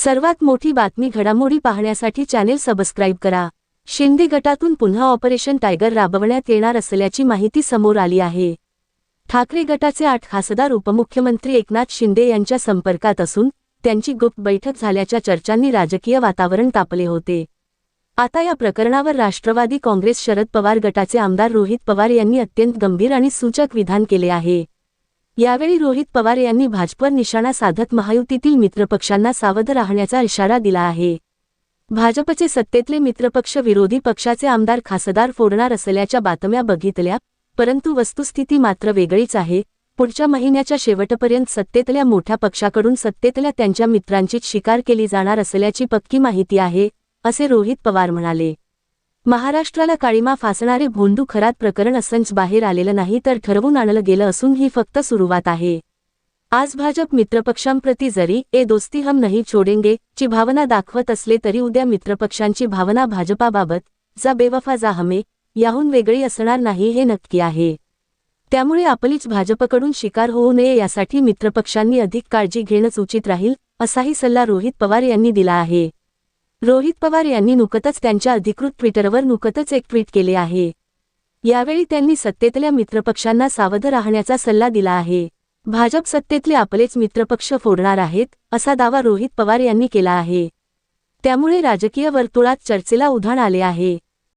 सर्वात मोठी बातमी घडामोडी पाहण्यासाठी चॅनेल सबस्क्राईब करा। शिंदे गटातून पुन्हा ऑपरेशन टायगर राबवण्यात येणार असल्याची माहिती समोर आली आहे। ठाकरे गटाचे 8 खासदार उपमुख्यमंत्री एकनाथ शिंदे यांच्या संपर्कात असून त्यांची गुप्त बैठक झाल्याच्या चर्चांनी राजकीय वातावरण तापले होते। आता या प्रकरणावर राष्ट्रवादी काँग्रेस शरद पवार गटाचे आमदार रोहित पवार यांनी अत्यंत गंभीर आणि सूचक विधान केले आहे। यावेळी रोहित पवार यांनी भाजपवर निशाणा साधत महायुतीतील मित्रपक्षांना सावध राहण्याचा इशारा दिला आहे। भाजपचे सत्तेतले मित्रपक्ष विरोधी पक्षाचे आमदार खासदार फोडणार असल्याच्या बातम्या बघितल्या, परंतु वस्तुस्थिती मात्र वेगळीच आहे। पुढच्या महिन्याच्या शेवटपर्यंत सत्तेतल्या मोठ्या पक्षाकडून सत्तेतल्या त्यांच्या मित्रांचीच शिकार केली जाणार असल्याची पक्की माहिती आहे, असे रोहित पवार म्हणाले। महाराष्ट्राला काळीमा फासणारे भोंदू खरात प्रकरण असंच बाहेर आलेलं नाही तर ठरवून आणलं गेलं असून ही फक्त सुरुवात आहे। आज भाजप मित्रपक्षांप्रती जरी ए दोस्ती हम नहीं छोडेंगे ची भावना दाखवत असले तरी उद्या मित्रपक्षांची भावना भाजपाबाबत जा बेवफा जा हमे याहून वेगळी असणार नाही हे नक्की आहे। त्यामुळे आपलीच भाजपकडून शिकार होऊ नये यासाठी मित्रपक्षांनी अधिक काळजी घेणंच उचित राहील, असाही सल्ला रोहित पवार यांनी दिला आहे। रोहित पवार यांनी नुकतच त्यांच्या अधिकृत ट्विटरवर एक ट्विट केले आहे। यावेळी त्यांनी सत्तेतल्या मित्रपक्षांना सावध राहण्याचा सल्ला दिला आहे। भाजप सत्तेतले आपलेच मित्रपक्ष फोडणार आहेत, असा दावा रोहित पवार यांनी केला आहे। त्यामुळे राजकीय वर्तुळात चर्चेला उधाण आले आहे।